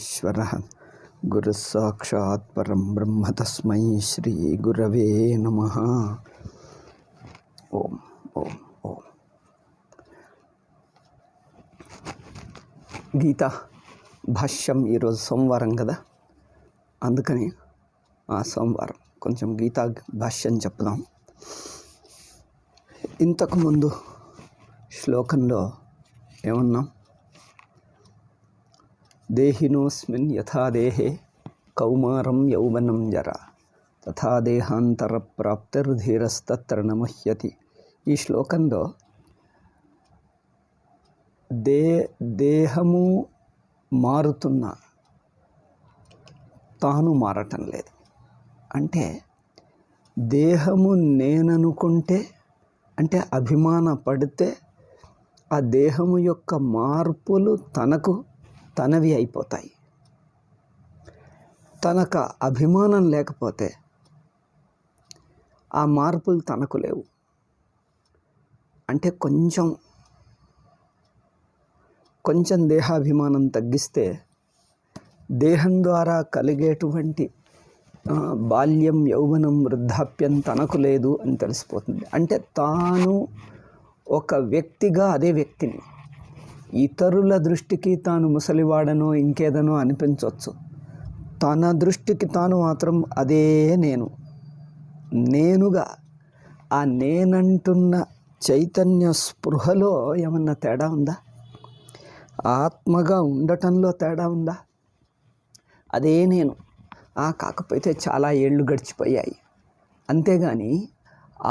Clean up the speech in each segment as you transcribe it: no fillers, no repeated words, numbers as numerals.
परमेश्वरः गुरुः साक्षात् परं ब्रह्म तस्मै श्री गुरवे नमः। ఓం ఓం ఓం. గీత భాష్యం ఈరోజు సోమవారం కదా, అందుకని ఆ సోమవారం కొంచెం గీతా భాష్యం చెప్దాం. ఇంతకుముందు శ్లోకంలో ఏమన్నాం? దేహినోస్మిన్ యథా దేహే కౌమారం యౌవనం జరా తథా దేహాంతర ప్రాప్తిర్ధీరస్తత్ర నమహ్యతి. ఈ శ్లోకంలో దేహము మారుతున్న తాను మారటం లేదు. అంటే దేహము నేననుకుంటే, అంటే అభిమాన పడితే ఆ దేహము యొక్క మార్పులు తనవి అయిపోతాయి. తనకు అభిమానం లేకపోతే ఆ మార్పులు తనకు లేవు. అంటే కొంచెం దేహాభిమానం తగ్గిస్తే దేహం ద్వారా కలిగేటువంటి బాల్యం, యౌవనం, వృద్ధాప్యం తనకు లేదు అని తెలిసిపోతుంది. అంటే తాను ఒక వ్యక్తిగా అదే వ్యక్తిని, ఇతరుల దృష్టికి తాను ముసలివాడనో ఇంకేదనో అనిపించవచ్చు. తన దృష్టికి తాను మాత్రం అదే నేనుగా ఆ నేనంటున్న చైతన్య స్పృహలో ఏమన్నా తేడా ఉందా? ఆత్మగా ఉండటంలో తేడా ఉందా? అదే నేను. కాకపోతే చాలా ఏళ్ళు గడిచిపోయాయి. అంతేగాని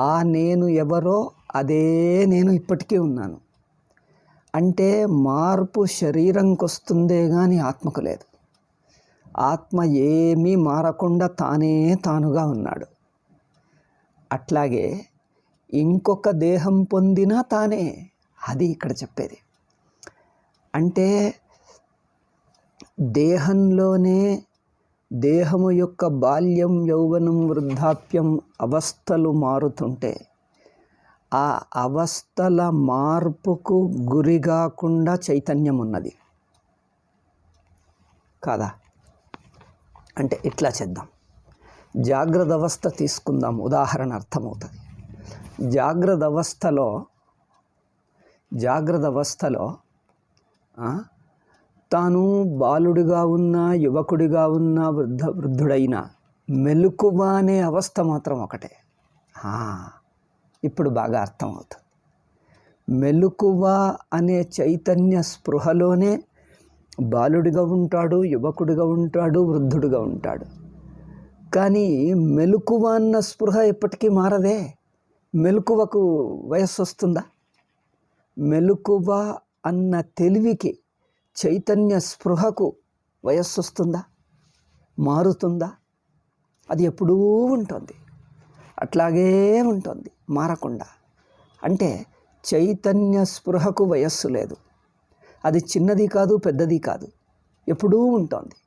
ఆ నేను ఎవరో అదే నేను ఇప్పటికీ ఉన్నాను. అంటే మార్పు శరీరంకి వస్తుందే కానీ ఆత్మకు లేదు. ఆత్మ ఏమీ మారకుండా తానుగా ఉన్నాడు. అట్లాగే ఇంకొక దేహం పొందినా తానే. అది ఇక్కడ చెప్పేది. అంటే దేహంలోనే దేహము యొక్క బాల్యం, యౌవనం, వృద్ధాప్యం అవస్థలు మారుతుంటే ఆ అవస్థల మార్పుకు గురి కాకుండా చైతన్యం ఉన్నది కాదా? అంటే ఇట్లా చేద్దాం. జాగ్రత్త అవస్థ తీసుకుందాం, ఉదాహరణ అర్థమవుతుంది. జాగ్రత్త అవస్థలో తాను బాలుడిగా ఉన్నా, యువకుడిగా ఉన్నా, వృద్ధుడైనా మెలకువ అనే అవస్థ మాత్రం ఒకటే. ఇప్పుడు బాగా అర్థమవుతుంది. మెలకువ అనే చైతన్య స్పృహలోనే బాలుడిగా ఉంటాడు, యువకుడిగా ఉంటాడు, వృద్ధుడిగా ఉంటాడు. కానీ మెలకువ అన్న స్పృహ ఎప్పటికీ మారదే. మెలకువకు వయస్సు వస్తుందా? మెలకువ అన్న తెలివికి, చైతన్య స్పృహకు వయస్సు వస్తుందా? మారుతుందా? అది ఎప్పుడూ ఉంటుంది, అట్లాగే ఉంటుంది, మారకుండా. అంటే చైతన్య స్పృహకు వయస్సు లేదు. అది చిన్నది కాదు, పెద్దది కాదు, ఎప్పుడూ ఉంటుంది.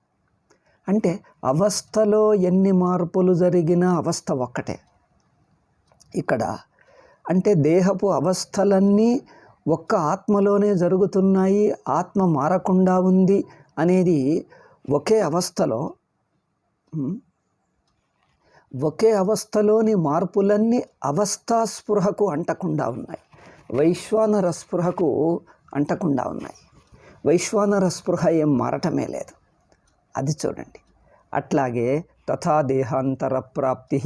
అంటే అవస్థలో ఎన్ని మార్పులు జరిగినా అవస్థ ఒక్కటే. ఇక్కడ అంటే దేహపు అవస్థలన్నీ ఒక్క ఆత్మలోనే జరుగుతున్నాయి, ఆత్మ మారకుండా ఉంది అనేది ఒకే అవస్థలోని మార్పులన్నీ అవస్థా స్పృహకు అంటకుండా ఉన్నాయి, వైశ్వానర స్పృహకు అంటకుండా ఉన్నాయి. వైశ్వానర స్పృహ ఏం మారటమే లేదు. అది చూడండి. అట్లాగే తథా దేహాంతర ప్రాప్తి,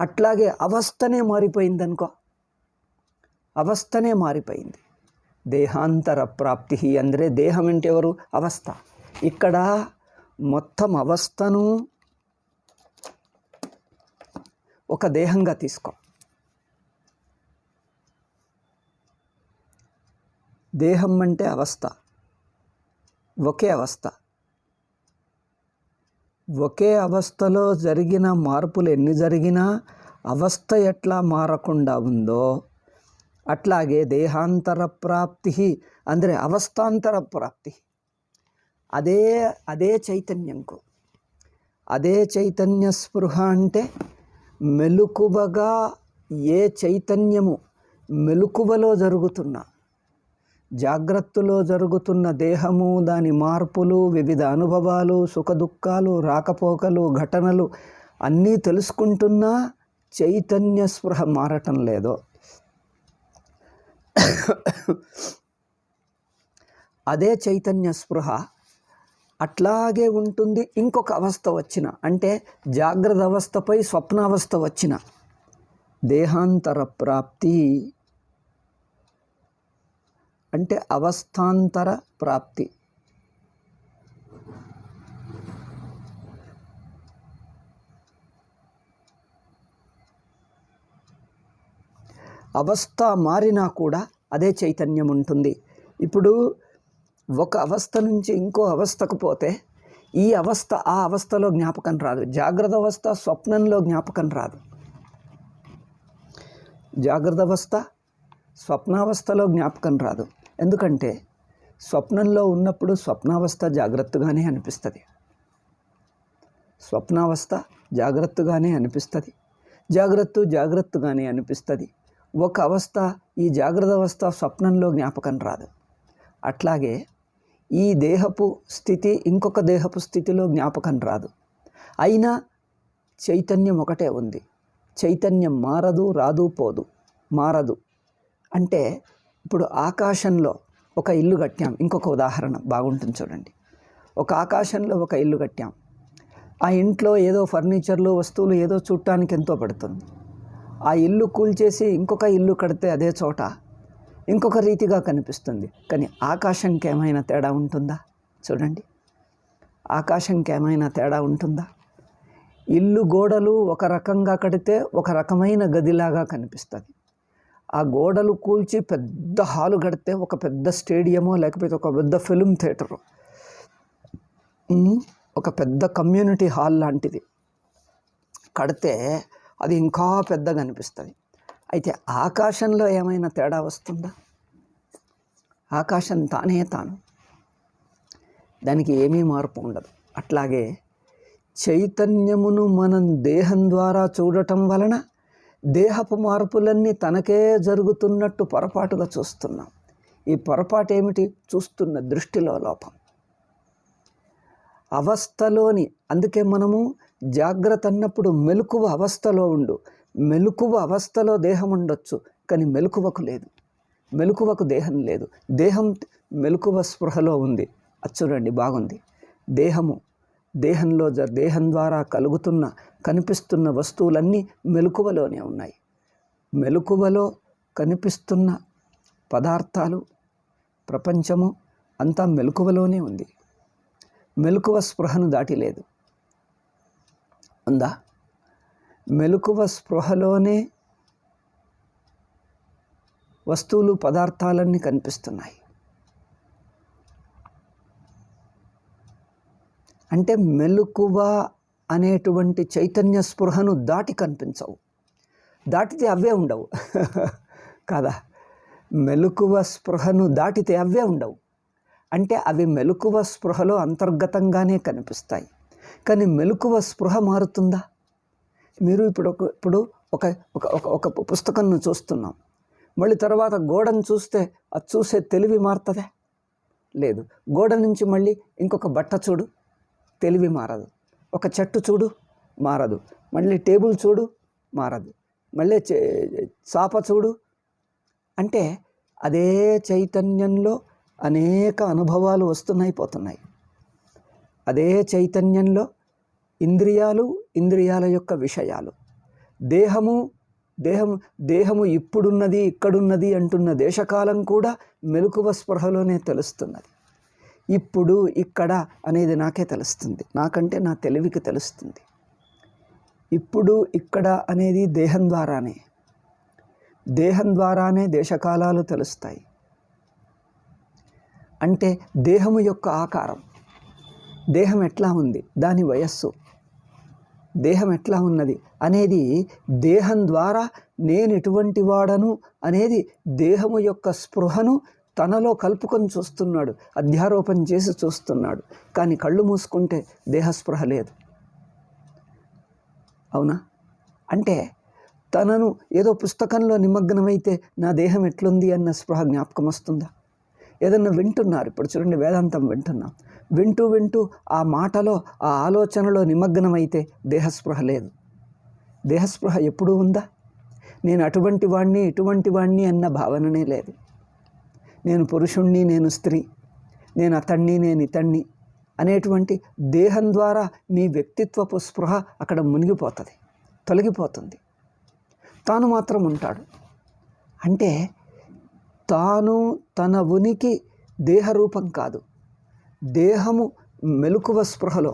అట్లాగే అవస్థనే మారిపోయింది అనుకో. అవస్థనే మారిపోయింది. దేహాంతర ప్రాప్తి ಅಂದರೆ దేహం అంటే ఎవరు? అవస్థ. ఇక్కడ మొత్తం అవస్థను ఒక దేహంగా తీసుకో. దేహం అంటే అవస్థ, ఒకే అవస్థ. ఒకే అవస్థలో జరిగిన మార్పులు ఎన్ని జరిగినా అవస్థ ఎట్లా మారకుండా ఉందో అట్లాగే దేహాంతర ప్రాప్తి ಅಂದರೆ అవస్థాంతర ప్రాప్తి. అదే చైతన్యంకు, అదే చైతన్య స్పృహ అంటే మెలకువగా ఏ చైతన్యము మెలకువలో జరుగుతున్నా, జాగ్రత్తలో జరుగుతున్న దేహము, దాని మార్పులు, వివిధ అనుభవాలు, సుఖదుఖాలు, రాకపోకలు, ఘటనలు అన్నీ తెలుసుకుంటున్నా చైతన్య స్పృహ మారటం లేదో, అదే చైతన్య స్పృహ అట్లాగే ఉంటుంది. ఇంకొక అవస్థ వచ్చిన, అంటే జాగ్రత్త అవస్థపై స్వప్నావస్థ వచ్చిన, దేహాంతర ప్రాప్తి అంటే అవస్థాంతర ప్రాప్తి. అవస్థ మారినా కూడా అదే చైతన్యం ఉంటుంది. ఇప్పుడు ఒక అవస్థ నుంచి ఇంకో అవస్థకు పోతే ఈ అవస్థ ఆ అవస్థలో జ్ఞాపకం రాదు. జాగ్రత్త అవస్థ స్వప్నంలో జ్ఞాపకం రాదు. జాగ్రత్త అవస్థ స్వప్నావస్థలో జ్ఞాపకం రాదు. ఎందుకంటే స్వప్నంలో ఉన్నప్పుడు స్వప్నావస్థ జాగ్రత్తగానే అనిపిస్తుంది, స్వప్నావస్థ జాగ్రత్తగానే అనిపిస్తుంది, జాగ్రత్తగానే అనిపిస్తుంది. ఒక అవస్థ, ఈ జాగ్రత్త అవస్థ స్వప్నంలో జ్ఞాపకం రాదు. అట్లాగే ఈ దేహపు స్థితి ఇంకొక దేహపు స్థితిలో జ్ఞాపకం రాదు. అయినా చైతన్యం ఒకటే ఉంది. చైతన్యం మారదు, రాదు, పోదు, మారదు. అంటే ఇప్పుడు ఆకాశంలో ఒక ఇల్లు కట్టాం. ఇంకొక ఉదాహరణ బాగుంటుంది చూడండి. ఒక ఆకాశంలో ఒక ఇల్లు కట్టాం. ఆ ఇంట్లో ఏదో ఫర్నిచర్లు, వస్తువులు ఏదో చూడటానికి ఎంతో పడుతుంది. ఆ ఇల్లు కూల్చేసి ఇంకొక ఇల్లు కడితే అదే చోట ఇంకొక రీతిగా కనిపిస్తుంది. కానీ ఆకాశంకి ఏమైనా తేడా ఉంటుందా? చూడండి, ఆకాశంకి ఏమైనా తేడా ఉంటుందా? ఇల్లు గోడలు ఒక రకంగా కడితే ఒక రకమైన గదిలాగా కనిపిస్తుంది. ఆ గోడలు కూల్చి పెద్ద హాలు కడితే ఒక పెద్ద స్టేడియమో, లేకపోతే ఒక పెద్ద ఫిల్మ్ థియేటరు, ఒక పెద్ద కమ్యూనిటీ హాల్ లాంటిది కడితే అది ఇంకా పెద్దగా అనిపిస్తుంది. అయితే ఆకాశంలో ఏమైనా తేడా వస్తుందా? ఆకాశం తానే తాను, దానికి ఏమీ మార్పు ఉండదు. అట్లాగే చైతన్యమును మనం దేహం ద్వారా చూడటం వలన దేహపు మార్పులన్నీ తనకే జరుగుతున్నట్టు పొరపాటుగా చూస్తున్నాం. ఈ పొరపాటు ఏమిటి? చూస్తున్న దృష్టిలో లోపం. అవస్థలోని, అందుకే మనము జాగ్రత్త అన్నప్పుడు మెలకువ అవస్థలో ఉండు. మెలకువ అవస్థలో దేహం ఉండొచ్చు, కానీ మెలకువకు లేదు, మెలకువకు దేహం లేదు. దేహం మెలకువ స్పృహలో ఉంది. అది చూడండి, బాగుంది. దేహం ద్వారా కనిపిస్తున్న వస్తువులన్నీ మెలకువలోనే ఉన్నాయి. మెలకువలో కనిపిస్తున్న పదార్థాలు, ప్రపంచము అంతా మెలకువలోనే ఉంది. మెలకువ స్పృహను దాటి లేదు. ఉందా? మెలకువ స్పృహలోనే వస్తువులు, పదార్థాలన్నీ కనిపిస్తున్నాయి. అంటే మెలకువ అనేటువంటి చైతన్య స్పృహను దాటి కనిపించవు. దాటితే అవే ఉండవు కదా. మెలకువ స్పృహను దాటితే అవే ఉండవు. అంటే అవి మెలకువ స్పృహలో అంతర్గతంగానే కనిపిస్తాయి. కానీ మెలకువ స్పృహ మారుతుందా? మీరు ఇప్పుడు ఒక పుస్తకంను చూస్తున్నాం, మళ్ళీ తర్వాత గోడను చూస్తే అది చూసే తెలివి మారుతుందా? లేదు. గోడ నుంచి మళ్ళీ ఇంకొక బట్ట చూడు, తెలివి మారదు. ఒక చెట్టు చూడు, మారదు. మళ్ళీ టేబుల్ చూడు, మారదు. మళ్ళీ చాప చూడు. అంటే అదే చైతన్యంలో అనేక అనుభవాలు వస్తున్నాయి, పోతున్నాయి. అదే చైతన్యంలో ఇంద్రియాల యొక్క విషయాలు, దేహము ఇప్పుడున్నది, ఇక్కడున్నది అంటున్న దేశకాలం కూడా మెలకువ స్పృహలోనే తెలుస్తున్నది. ఇప్పుడు ఇక్కడ అనేది నాకే తెలుస్తుంది, నాకంటే నా తెలివికి తెలుస్తుంది. ఇప్పుడు ఇక్కడ అనేది దేహం ద్వారానే దేశకాలాలు తెలుస్తాయి. అంటే దేహము యొక్క ఆకారం, దేహం ఎట్లా ఉంది, దాని వయస్సు, దేహం ఎట్లా ఉన్నది అనేది దేహం ద్వారా నేను ఎటువంటి వాడను అనేది దేహము యొక్క స్పృహను తనలో కలుపుకొని చూస్తున్నాడు, అధ్యారోపణ చేసి చూస్తున్నాడు. కానీ కళ్ళు మూసుకుంటే దేహస్పృహ లేదు. అవునా? అంటే తనను ఏదో పుస్తకంలో నిమగ్నమైతే నా దేహం ఎట్లుంది అన్న స్పృహ జ్ఞాపకం వస్తుందా? ఏదన్నా వింటున్నారు, ఇప్పుడు చూడండి వేదాంతం వింటున్నాం, వింటూ వింటూ ఆ మాటలో ఆ ఆలోచనలో నిమగ్నమైతే దేహస్పృహ లేదు. దేహస్పృహ ఎప్పుడూ ఉందా? నేను అటువంటి వాణ్ణి ఇటువంటి వాణ్ణి అన్న భావననే లేదు. నేను పురుషుణ్ణి, నేను స్త్రీ, నేను అతణ్ణి, నేను ఇతణ్ణి అనేటువంటి దేహం ద్వారా మీ వ్యక్తిత్వపు స్పృహ అక్కడ మునిగిపోతుంది, తొలగిపోతుంది. తాను మాత్రం ఉంటాడు. అంటే తాను తన ఉనికి దేహరూపం కాదు, దేహము మెలకువ స్పృహలో,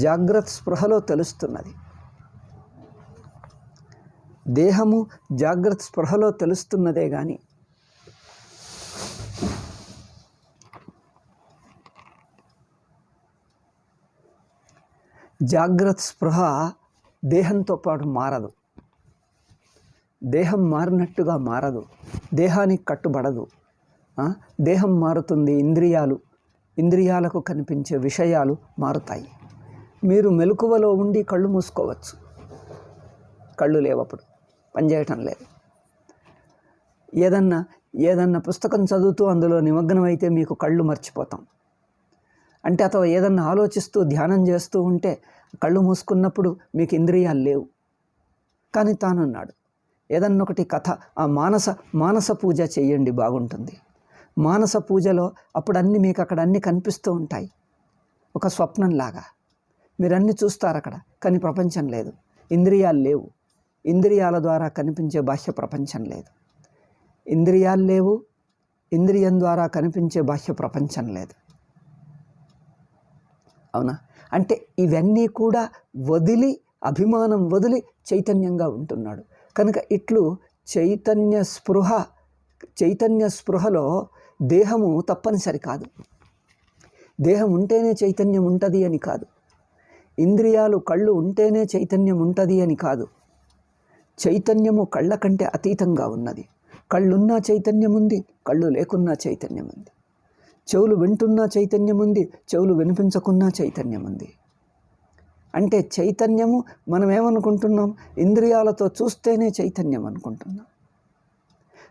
జాగ్రత్త స్పృహలో తెలుస్తున్నది. దేహము జాగ్రత్త స్పృహలో తెలుస్తున్నదే కానీ జాగ్రత్త స్పృహ దేహంతో పాటు మారదు. దేహం మారినట్టుగా మారదు, దేహానికి కట్టుబడదు. దేహం మారుతుంది, ఇంద్రియాలకు కనిపించే విషయాలు మారుతాయి. మీరు మెలకువలో ఉండి కళ్ళు మూసుకోవచ్చు, కళ్ళు లేవప్పుడు పనిచేయటం లేదు. ఏదన్నా పుస్తకం చదువుతూ అందులో నిమగ్నమైతే మీకు కళ్ళు మర్చిపోతాం. అంటే అథవా ఏదన్నా ఆలోచిస్తూ ధ్యానం చేస్తూ ఉంటే కళ్ళు మూసుకున్నప్పుడు మీకు ఇంద్రియాలు లేవు, కానీ తానున్నాడు. ఏదన్నా ఒకటి కథ, ఆ మానస పూజ చేయండి, బాగుంటుంది. మానస పూజలో అప్పుడు అన్నీ మీకు అక్కడ అన్నీ కనిపిస్తూ ఉంటాయి, ఒక స్వప్నంలాగా మీరు అన్నీ చూస్తారు అక్కడ, కానీ ప్రపంచం లేదు, ఇంద్రియాలు లేవు. ఇంద్రియాల ద్వారా కనిపించే బాహ్య ప్రపంచం లేదు. ఇంద్రియాలు లేవు, ఇంద్రియం ద్వారా కనిపించే బాహ్య ప్రపంచం లేదు. అవునా? అంటే ఇవన్నీ కూడా వదిలి, అభిమానం వదిలి చైతన్యంగా ఉంటున్నాడు కనుక ఇట్లు చైతన్య స్పృహలో దేహము తప్పనిసరి కాదు. దేహం ఉంటేనే చైతన్యం ఉంటుంది అని కాదు, ఇంద్రియాలు కళ్ళు ఉంటేనే చైతన్యం ఉంటుంది అని కాదు. చైతన్యము కళ్ళ కంటే అతీతంగా ఉన్నది. కళ్ళున్నా చైతన్యం ఉంది, కళ్ళు లేకున్నా చైతన్యం ఉంది. చెవులు వింటున్నా చైతన్యం ఉంది, చెవులు వినిపించకున్నా చైతన్యం ఉంది. అంటే చైతన్యము మనం ఏమనుకుంటున్నాం, ఇంద్రియాలతో చూస్తేనే చైతన్యం అనుకుంటున్నాం.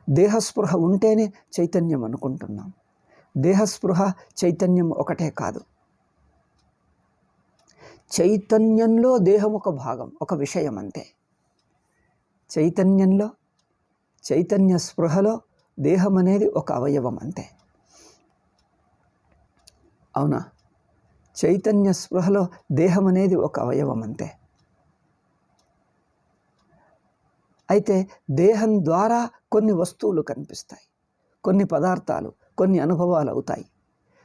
దేహస్పృహ ఉంటేనే చైతన్యం అనుకుంటున్నాం. దేహస్పృహ చైతన్యం ఒకటే కాదు. చైతన్యంలో దేహం ఒక భాగం, ఒక విషయం అంతే. చైతన్య స్పృహలో దేహం అనేది ఒక అవయవం అంతే. అవునా? చైతన్య స్పృహలో దేహం అనేది ఒక అవయవం అంతే. అయితే దేహం ద్వారా కొన్ని వస్తువులు కనిపిస్తాయి, కొన్ని పదార్థాలు, కొన్ని అనుభవాలు అవుతాయి.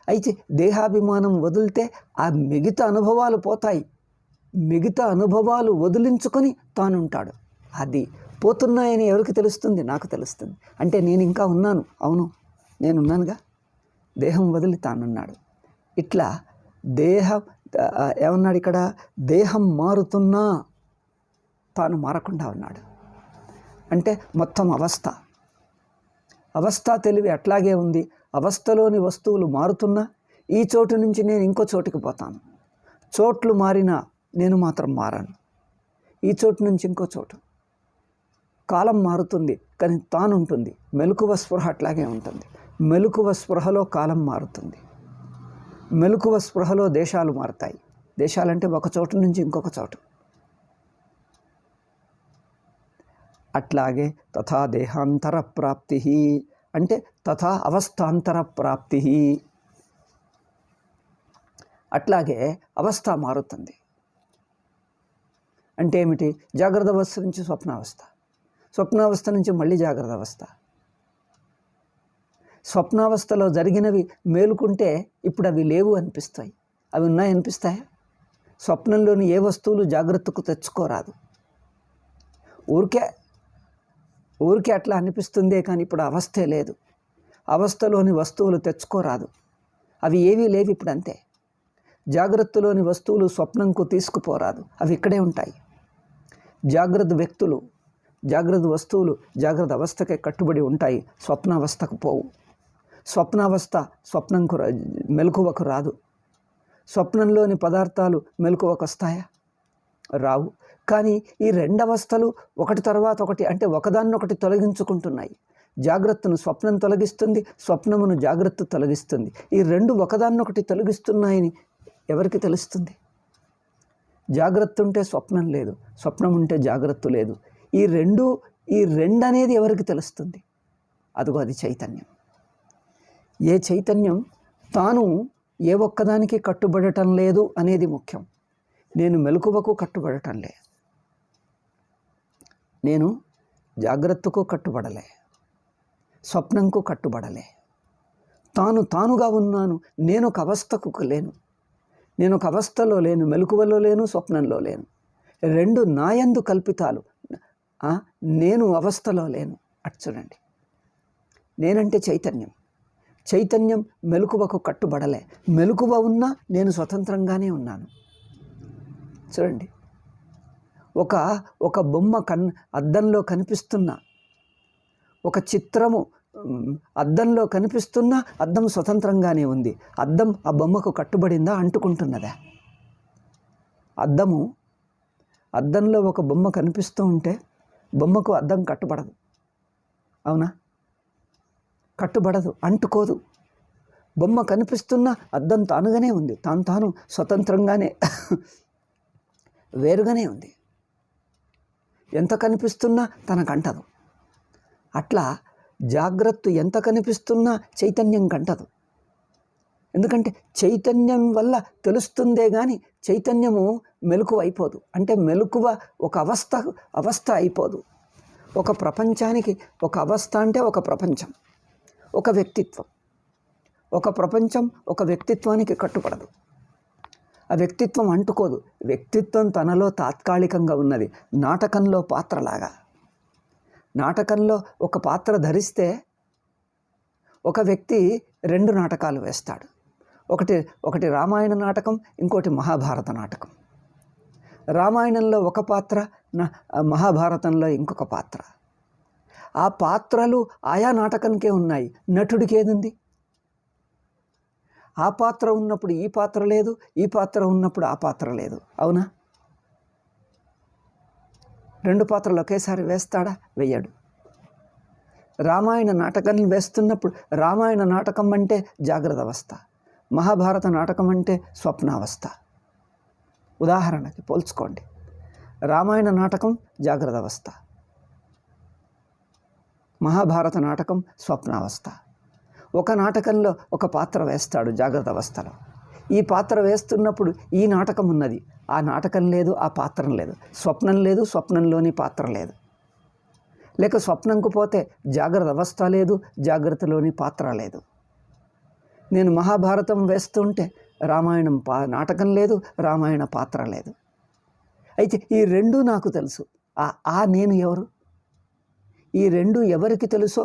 అయితే దేహాభిమానం వదిలితే ఆ మిగతా అనుభవాలు పోతాయి. మిగతా అనుభవాలు వదిలించుకొని తానుంటాడు. అది పోతున్నాయని ఎవరికి తెలుస్తుంది? నాకు తెలుస్తుంది. అంటే నేను ఇంకా ఉన్నాను. అవును, నేనున్నానుగా. దేహం వదిలి తానున్నాడు. ఇట్లా ఏమన్నాడు ఇక్కడ? దేహం మారుతున్నా తాను మారకుండా ఉన్నాడు. అంటే మొత్తం అవస్థ తెలివి అట్లాగే ఉంది. అవస్థలోని వస్తువులు మారుతున్నా ఈ చోటు నుంచి నేను ఇంకో చోటుకి పోతాను. చోట్లు మారినా నేను మాత్రం మారను. ఈ చోటు నుంచి ఇంకో చోటు. కాలం మారుతుంది కానీ తాను ఉంటుంది. మెలకువ స్పృహ అట్లాగే ఉంటుంది. మెలకువ స్పృహలో కాలం మారుతుంది. మెలకువ స్పృహలో దేశాలు మారుతాయి. దేశాలంటే ఒక చోటు నుంచి ఇంకొక చోటు. అట్లాగే తథా దేహాంతర ప్రాప్తి అంటే తథా అవస్థాంతర ప్రాప్తి. అట్లాగే అవస్థ మారుతుంది. అంటే ఏమిటి? జాగ్రత్త అవస్థ నుంచి స్వప్నావస్థ, స్వప్నావస్థ నుంచి మళ్ళీ జాగ్రత్త అవస్థ. స్వప్నావస్థలో జరిగినవి మేలుకుంటే ఇప్పుడు అవి లేవు అనిపిస్తాయి, అవి ఉన్నాయనిపిస్తాయా? స్వప్నంలోని ఏ వస్తువులు జాగ్రత్తకు తెచ్చుకోరాదు. ఊరికే అట్లా అనిపిస్తుందే కానీ ఇప్పుడు అవస్థే లేదు. అవస్థలోని వస్తువులు తెచ్చుకోరాదు, అవి ఏవీ లేవు ఇప్పుడు అంతే. జాగ్రత్తలోని వస్తువులు స్వప్నంకు తీసుకుపోరాదు, అవి ఇక్కడే ఉంటాయి. జాగ్రత్త వ్యక్తులు, జాగ్రత్త వస్తువులు జాగ్రత్త అవస్థకే కట్టుబడి ఉంటాయి, స్వప్నావస్థకు పోవు. స్వప్నావస్థ స్వప్నంకు మెలకువకు రాదు. స్వప్నంలోని పదార్థాలు మెలకువకు వస్తాయా? రావు. కానీ ఈ రెండవస్థలు ఒకటి తర్వాత ఒకటి, అంటే ఒకదాన్నొకటి తొలగించుకుంటున్నాయి. జాగ్రత్తను స్వప్నం తొలగిస్తుంది, స్వప్నమును జాగ్రత్త తొలగిస్తుంది. ఈ రెండు ఒకదాన్నొకటి తొలగిస్తున్నాయని ఎవరికి తెలుస్తుంది? జాగ్రత్త ఉంటే స్వప్నం లేదు, స్వప్నం ఉంటే జాగ్రత్త లేదు. ఈ రెండు అనేది ఎవరికి తెలుస్తుంది? అదిగో అది చైతన్యం. ఏ చైతన్యం తాను ఏ ఒక్కదానికి కట్టుబడటం లేదు అనేది ముఖ్యం. నేను మెలకువకు కట్టుబడటం లే, నేను జాగ్రత్తకు కట్టుబడలే, స్వప్నంకు కట్టుబడలే. తానుగా ఉన్నాను. నేను ఒక అవస్థకు లేను, నేను ఒక అవస్థలో లేను, మెలకువలో లేను, స్వప్నంలో లేను. రెండు నాయందు కల్పితాలు. నేను అవస్థలో లేను. అటు చూడండి, నేనంటే చైతన్యం. చైతన్యం మెలకువకు కట్టుబడలే. మెలకువ ఉన్నా నేను స్వతంత్రంగానే ఉన్నాను. చూడండి, ఒక బొమ్మ అద్దంలో కనిపిస్తున్న ఒక చిత్రము అద్దంలో కనిపిస్తున్న అద్దం స్వతంత్రంగానే ఉంది. అద్దం ఆ బొమ్మకు కట్టుబడిందా? అంటుకుంటున్నదా? అద్దంలో ఒక బొమ్మ కనిపిస్తూ ఉంటే బొమ్మకు అద్దం కట్టుబడదు, అవునా? కట్టుబడదు, అంటుకోదు. బొమ్మ కనిపిస్తున్న అద్దం తానుగానే ఉంది, తాను స్వతంత్రంగానే వేరుగానే ఉంది. ఎంత కనిపిస్తున్నా తనకంటదు. అట్లా జాగ్రత్త ఎంత కనిపిస్తున్నా చైతన్యం కంటదు. ఎందుకంటే చైతన్యం వల్ల తెలుస్తుందే కానీ చైతన్యము మెలకువ అయిపోదు. అంటే మెలకువ ఒక అవస్థ అయిపోదు. ఒక ప్రపంచానికి ఒక అవస్థ అంటే ఒక ప్రపంచం, ఒక వ్యక్తిత్వం. ఒక ప్రపంచం ఒక వ్యక్తిత్వానికి కట్టుపడదు. ఆ వ్యక్తిత్వం అంటుకోదు. వ్యక్తిత్వం తనలో తాత్కాలికంగా ఉన్నది. నాటకంలో పాత్రలాగా. నాటకంలో ఒక పాత్ర ధరిస్తే ఒక వ్యక్తి రెండు నాటకాలు వేస్తాడు. ఒకటి రామాయణ నాటకం, ఇంకోటి మహాభారత నాటకం. రామాయణంలో ఒక పాత్ర, మహాభారతంలో ఇంకొక పాత్ర. ఆ పాత్రలు ఆయా నాటకంకే ఉన్నాయి. నటుడికి ఏదుంది? ఆ పాత్ర ఉన్నప్పుడు ఈ పాత్ర లేదు, ఈ పాత్ర ఉన్నప్పుడు ఆ పాత్ర లేదు, అవునా? రెండు పాత్రలు ఒకేసారి వేస్తాడా? వెయ్యడు. రామాయణ నాటకాన్ని వేస్తున్నప్పుడు రామాయణ నాటకం అంటే జాగ్రత్త అవస్థ, మహాభారత నాటకం అంటే స్వప్నావస్థ. ఉదాహరణకి పోల్చుకోండి. రామాయణ నాటకం జాగ్రత్త అవస్థ, మహాభారత నాటకం స్వప్నావస్థ. ఒక నాటకంలో ఒక పాత్ర వేస్తాడు జాగ్రత్త అవస్థలో. ఈ పాత్ర వేస్తున్నప్పుడు ఈ నాటకం ఉన్నది, ఆ నాటకం లేదు, ఆ పాత్రం లేదు. స్వప్నం లేదు, స్వప్నంలోని పాత్ర లేదు. లేక స్వప్నంకు పోతే జాగ్రత్త అవస్థ లేదు, జాగ్రత్తలోని పాత్ర లేదు. నేను మహాభారతం వేస్తుంటే రామాయణం నాటకం లేదు, రామాయణ పాత్ర లేదు. అయితే ఈ రెండు నాకు తెలుసు. నేను ఎవరు? ఈ రెండు ఎవరికి తెలుసో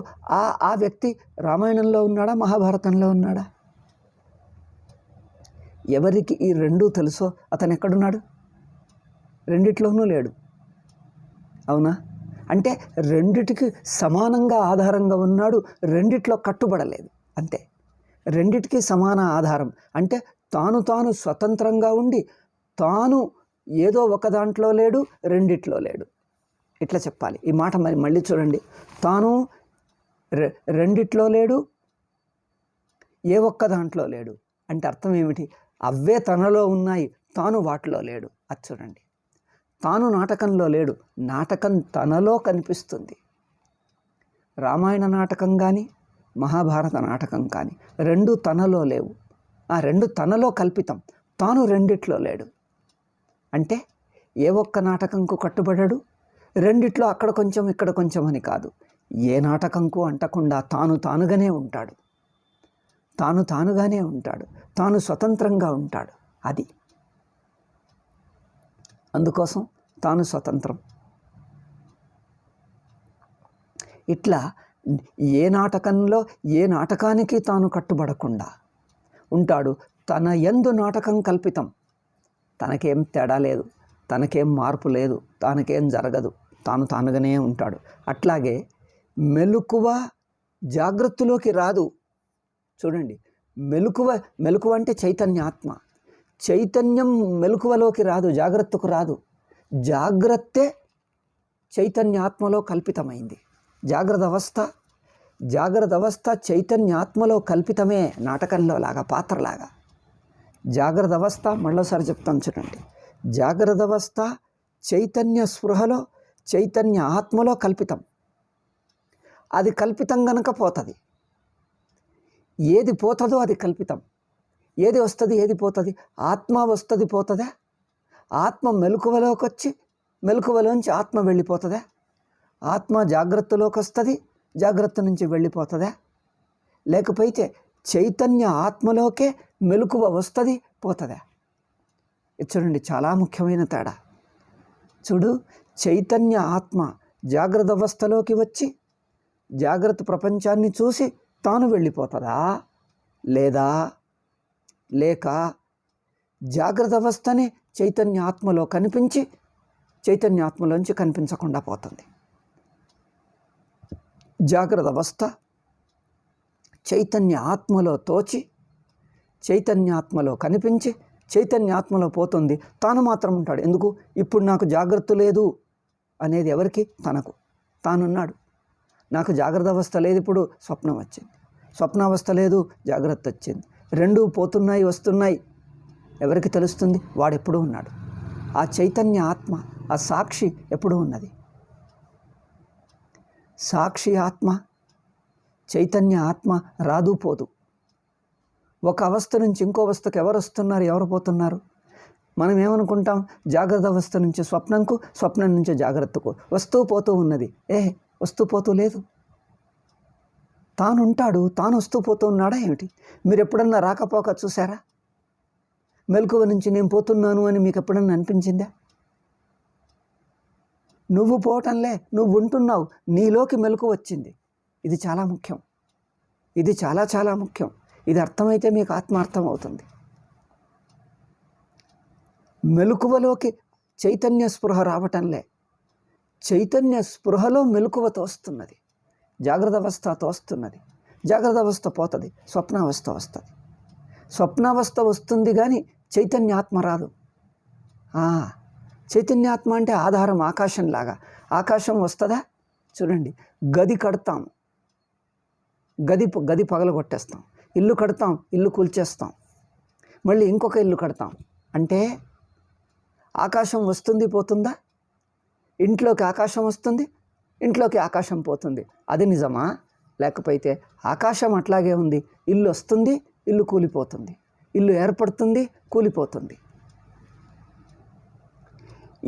ఆ వ్యక్తి రామాయణంలో ఉన్నాడా, మహాభారతంలో ఉన్నాడా? ఎవరికి ఈ రెండు తెలుసో అతను ఎక్కడున్నాడు? రెండిట్లోనూ లేడు, అవునా? అంటే రెండిటికి సమానంగా ఆధారంగా ఉన్నాడు, రెండిట్లో కట్టుబడలేదు, అంతే. రెండిటికి సమాన ఆధారం. అంటే తాను స్వతంత్రంగా ఉండి తాను ఏదో ఒక దాంట్లో లేడు, రెండిట్లో లేడు. ఇట్లా చెప్పాలి ఈ మాట. మళ్ళీ చూడండి, తాను రెండిట్లో లేడు, ఏ ఒక్క దాంట్లో లేడు అంటే అర్థం ఏమిటి? అవే తనలో ఉన్నాయి, తాను వాటిలో లేడు. అది చూడండి, తాను నాటకంలో లేడు, నాటకం తనలో కనిపిస్తుంది. రామాయణ నాటకం కానీ మహాభారత నాటకం కానీ రెండు తనలో లేవు, ఆ రెండు తనలో కల్పితం. తాను రెండిట్లో లేడు. అంటే ఏ ఒక్క నాటకంకు కట్టుబడడు, రెండిట్లో అక్కడ కొంచెం ఇక్కడ కొంచెం అని కాదు. ఏ నాటకంకు అంటకుండా తానుగానే ఉంటాడు, తానుగానే ఉంటాడు, తాను స్వతంత్రంగా ఉంటాడు. అది అందుకోసం తాను స్వతంత్రం. ఇట్లా ఏ నాటకంలో ఏ నాటకానికి తాను కట్టుబడకుండా ఉంటాడు. తన యందు నాటకం కల్పితం, తనకేం తేడా లేదు, తనకేం మార్పు లేదు, తనకేం జరగదు, తానుగానే ఉంటాడు. అట్లాగే మెలకువ జాగ్రత్తలోకి రాదు. చూడండి, మెలకువ అంటే చైతన్యాత్మ. చైతన్యం మెలకువలోకి రాదు, జాగ్రత్తకు రాదు. జాగ్రత్తే చైతన్యాత్మలో కల్పితమైంది. జాగ్రత్త అవస్థ జాగ్రత్త అవస్థ చైతన్యాత్మలో కల్పితమే, నాటకంలో లాగా, పాత్రలాగా. జాగ్రత్త అవస్థ మళ్ళీసారి చెప్తాను చూడండి. జాగ్రత్త అవస్థ చైతన్య స్పృహలో, చైతన్య ఆత్మలో కల్పితం. అది కల్పితం గనక పోతుంది. ఏది పోతుందో అది కల్పితం. ఏది వస్తుంది, ఏది పోతుంది? ఆత్మ వస్తుంది, పోతుందా? ఆత్మ మెలకువలోకి వచ్చి మెలకువలోంచి ఆత్మ వెళ్ళిపోతుందా? ఆత్మ జాగ్రత్తలోకి వస్తుంది, జాగ్రత్త నుంచి వెళ్ళిపోతుందా? లేకపోతే చైతన్య ఆత్మలోకే మెలకువ వస్తుంది, పోతుందా? చూడండి, చాలా ముఖ్యమైన తేడా. చూడు, చైతన్య ఆత్మ జాగ్రత్త అవస్థలోకి వచ్చి జాగ్రత్త ప్రపంచాన్ని చూసి తాను వెళ్ళిపోతుందా? లేక జాగ్రత్త అవస్థనే చైతన్య ఆత్మలో కనిపించి చైతన్య ఆత్మలోంచి కనిపించకుండా పోతుంది. జాగ్రత్త అవస్థ చైతన్య ఆత్మలో తోచి చైతన్యాత్మలో కనిపించి చైతన్యాత్మలో పోతుంది, తాను మాత్రం ఉంటాడు. ఎందుకు? ఇప్పుడు నాకు జాగ్రత్త లేదు అనేది ఎవరికి? తనకు. తానున్నాడు. నాకు జాగ్రత్త అవస్థ లేదు, ఇప్పుడు స్వప్నం వచ్చింది. స్వప్నావస్థ లేదు, జాగ్రత్త వచ్చింది. రెండూ పోతున్నాయి, వస్తున్నాయి. ఎవరికి తెలుస్తుంది? వాడెప్పుడూ ఉన్నాడు. ఆ చైతన్య ఆత్మ, ఆ సాక్షి ఎప్పుడూ ఉన్నది. సాక్షి ఆత్మ, చైతన్య ఆత్మ రాదు పోదు. ఒక అవస్థ నుంచి ఇంకో అవస్థకు ఎవరు వస్తున్నారు, ఎవరు పోతున్నారు? మనం ఏమనుకుంటాం? జాగ్రత్త అవస్థ నుంచి స్వప్నంకు, స్వప్నం నుంచి జాగ్రత్తకు వస్తూ పోతూ ఉన్నది. వస్తూ పోతూ లేదు. తాను ఉంటాడు, తాను వస్తూ పోతూ ఉన్నాడా ఏమిటి? మీరు ఎప్పుడన్నా రాకపోక చూసారా? మెలకువ నుంచి నేను పోతున్నాను అని మీకు ఎప్పుడన్నా అనిపించిందా? నువ్వు పోవటంలే, నువ్వు ఉంటున్నావు, నీలోకి మెలకు వచ్చింది. ఇది చాలా ముఖ్యం. ఇది చాలా చాలా ముఖ్యం. ఇది అర్థమైతే మీకు ఆత్మార్థం అవుతుంది. మెలకువలోకి చైతన్య స్పృహ రావటంలే, చైతన్య స్పృహలో మెలకువ తోస్తున్నది, జాగ్రత్త అవస్థ తోస్తున్నది. జాగ్రత్త అవస్థ పోతుంది, స్వప్నావస్థ వస్తుంది. స్వప్నావస్థ వస్తుంది కానీ చైతన్యాత్మ రాదు. చైతన్యాత్మ అంటే ఆధారం ఆకాశంలాగా. ఆకాశం వస్తుందా? చూడండి, గది కడతాం, గది పగలగొట్టేస్తాం. ఇల్లు కడతాం, ఇల్లు కూల్చేస్తాం. మళ్ళీ ఇంకొక ఇల్లు కడతాం. అంటే ఆకాశం వస్తుంది, పోతుందా? ఇంట్లోకి ఆకాశం వస్తుంది, ఇంట్లోకి ఆకాశం పోతుంది. అది నిజమా? లేకపోతే ఆకాశం అట్లాగే ఉంది, ఇల్లు వస్తుంది, ఇల్లు కూలిపోతుంది, ఇల్లు ఏర్పడుతుంది, కూలిపోతుంది.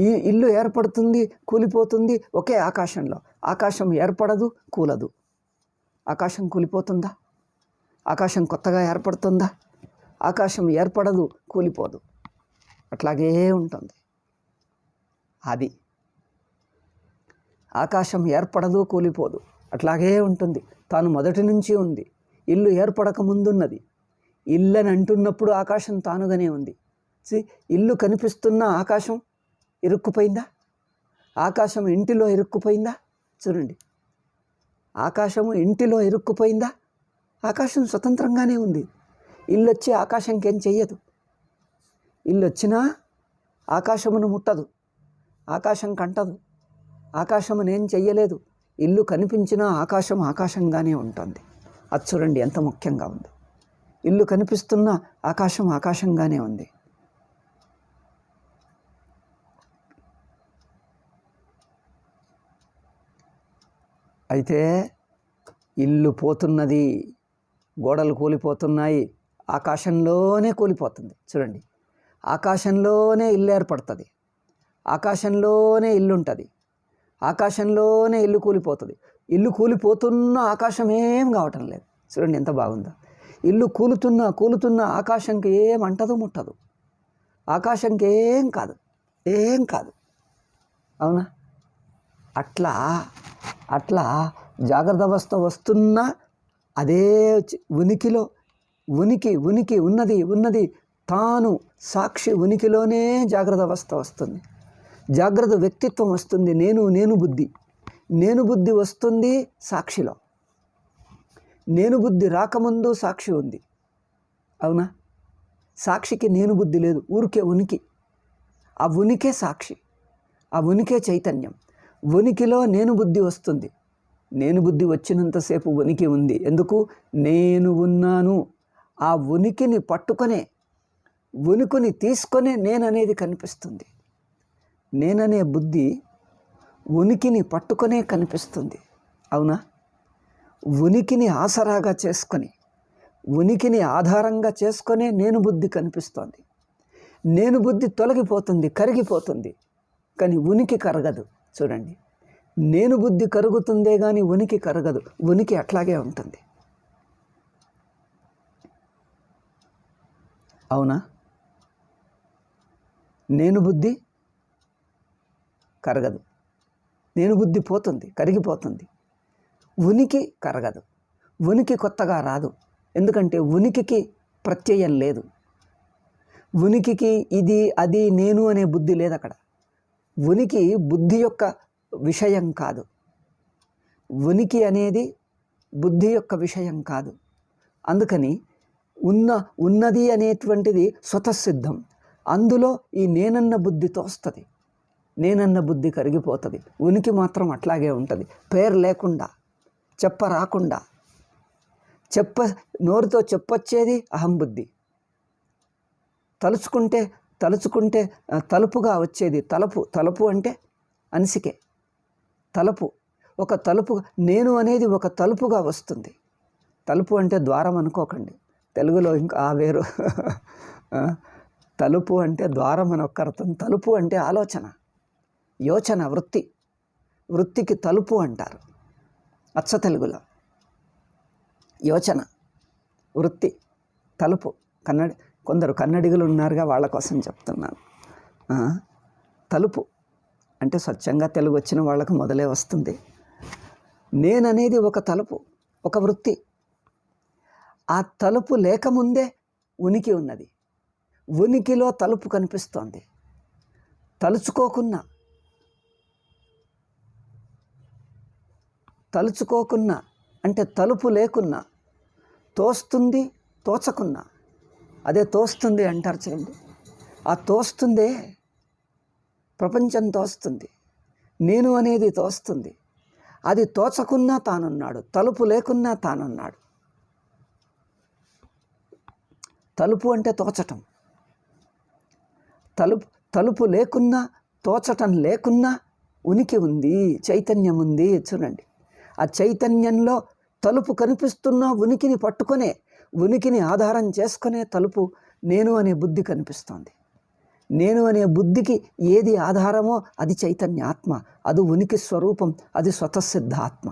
ఈ ఇల్లు ఏర్పడుతుంది, కూలిపోతుంది ఒకే ఆకాశంలో. ఆకాశం ఏర్పడదు, కూలదు. ఆకాశం కూలిపోతుందా? ఆకాశం కొత్తగా ఏర్పడుతుందా? ఆకాశం ఏర్పడదు, కూలిపోదు, అట్లాగే ఉంటుంది. అది ఆకాశం ఏర్పడదు, కూలిపోదు, అట్లాగే ఉంటుంది. తాను మొదటి నుంచి ఉంది. ఇల్లు ఏర్పడక ముందున్నది. ఇల్లు అని అంటున్నప్పుడు ఆకాశం తానుగానే ఉంది. ఇల్లు కనిపిస్తున్న ఆకాశం ఇరుక్కుపోయిందా? ఆకాశం ఇంటిలో ఇరుక్కుపోయిందా? చూడండి, ఆకాశము ఇంటిలో ఇరుక్కుపోయిందా? ఆకాశం స్వతంత్రంగానే ఉంది. ఇల్లు వచ్చి ఆకాశంకి ఏం చెయ్యదు. ఇల్లు వచ్చినా ఆకాశమును ముట్టదు, ఆకాశం కంటదు, ఆకాశమును ఏం చెయ్యలేదు. ఇల్లు కనిపించినా ఆకాశం ఆకాశంగానే ఉంటుంది. అది చూడండి ఎంత ముఖ్యంగా ఉంది. ఇల్లు కనిపిస్తున్న ఆకాశం ఆకాశంగానే ఉంది. అయితే ఇల్లు పోతున్నది, గోడలు కూలిపోతున్నాయి, ఆకాశంలోనే కూలిపోతుంది. చూడండి, ఆకాశంలోనే ఇల్లు ఏర్పడుతుంది, ఆకాశంలోనే ఇల్లు ఉంటుంది, ఆకాశంలోనే ఇల్లు కూలిపోతుంది. ఇల్లు కూలిపోతున్న ఆకాశం ఏం కావటం లేదు. చూడండి ఎంత బాగుందో. ఇల్లు కూలుతున్న ఆకాశంకి ఏం అంటదు, ముట్టదు. ఆకాశంకి ఏం కాదు. అవునా? అట్లా జాగ్రత్త అవస్థ వస్తున్న అదే ఉనికిలో ఉనికి ఉన్నది తాను సాక్షి ఉనికిలోనే జాగ్రత్త అవస్థ వస్తుంది. జాగ్రత్త వ్యక్తిత్వం వస్తుంది. నేను బుద్ధి వస్తుంది సాక్షిలో. నేను బుద్ధి రాకముందు సాక్షి ఉంది. అవునా? సాక్షికి నేను బుద్ధి లేదు, ఊరికే ఉనికి. ఆ ఉనికే సాక్షి, ఆ ఉనికే చైతన్యం. ఉనికిలో నేను బుద్ధి వస్తుంది. నేను బుద్ధి వచ్చినంతసేపు ఉనికి ఉంది. ఎందుకు? నేను ఉన్నాను. ఆ ఉనికిని పట్టుకొనే, ఉనికిని తీసుకొనే నేననేది కనిపిస్తుంది. నేననే బుద్ధి ఉనికిని పట్టుకొనే కనిపిస్తుంది. అవునా? ఉనికిని ఆసరాగా చేసుకొని, ఉనికిని ఆధారంగా చేసుకొనే నేను బుద్ధి కనిపిస్తోంది. నేను బుద్ధి తొలగిపోతుంది, కరిగిపోతుంది, కానీ ఉనికి కరగదు. చూడండి, నేను బుద్ధి కరుగుతుందే కానీ ఉనికి కరగదు. ఉనికి అట్లాగే ఉంటుంది. అవునా? నేను బుద్ధి కరగదు, నేను బుద్ధి పోతుంది, కరిగిపోతుంది. ఉనికి కరగదు, ఉనికి కొత్తగా రాదు. ఎందుకంటే ఉనికికి ప్రత్యయం లేదు. ఉనికికి ఇది అది నేను అనే బుద్ధి లేదు అక్కడ. ఉనికి బుద్ధి యొక్క విషయం కాదు. ఉనికి అనేది బుద్ధి యొక్క విషయం కాదు. అందుకని ఉన్నది అనేటువంటిది స్వతసిద్ధం. అందులో ఈ నేనన్న బుద్ధి తోస్తుంది, నేనన్న బుద్ధి కరిగిపోతుంది. ఉనికి మాత్రం అట్లాగే ఉంటుంది. పేరు లేకుండా, చెప్ప రాకుండా, నోరుతో చెప్పొచ్చేది అహంబుద్ధి. తలుచుకుంటే తలుపుగా వచ్చేది తలుపు అంటే అనిసికే తలుపు. ఒక తలుపు, నేను అనేది ఒక తలుపుగా వస్తుంది. తలుపు అంటే ద్వారం అనుకోకండి, తెలుగులో ఇంకా వేరు. తలుపు అంటే ద్వారం అని ఒక అర్థం. తలుపు అంటే ఆలోచన, యోచన, వృత్తికి తలుపు అంటారు అచ్చ తెలుగులో. యోచన, వృత్తి, తలుపు. కొందరు కన్నడిగులు ఉన్నారుగా, వాళ్ళ కోసం చెప్తున్నాను. తలుపు అంటే స్వచ్ఛంగా తెలుగు వచ్చిన వాళ్ళకు మొదలే వస్తుంది. నేననేది ఒక తలుపు, ఒక వృత్తి. ఆ తలుపు లేకముందే ఉనికి ఉన్నది. ఉనికిలో తలుపు కనిపిస్తోంది. తలుచుకోకున్నా అంటే తలుపు లేకున్నా, తోస్తుంది, తోచకున్నా. అదే తోస్తుంది అంటారు చూడండి. ఆ తోస్తుందే ప్రపంచం తోస్తుంది, నేను అనేది తోస్తుంది. అది తోచకున్నా తానున్నాడు, తలుపు లేకున్నా తానున్నాడు. తలుపు అంటే తోచటం. తలుపు లేకున్నా, తోచటం లేకున్నా ఉనికి ఉంది, చైతన్యం ఉంది. చూడండి, ఆ చైతన్యంలో తలుపు కనిపిస్తున్నా ఉనికిని పట్టుకొనే, ఉనికిని ఆధారం చేసుకునే తలుపు నేను అనే బుద్ధి కనిపిస్తోంది. నేను అనే బుద్ధికి ఏది ఆధారమో అది చైతన్యాత్మ, అది ఉనికి స్వరూపం, అది స్వతసిద్ధ ఆత్మ.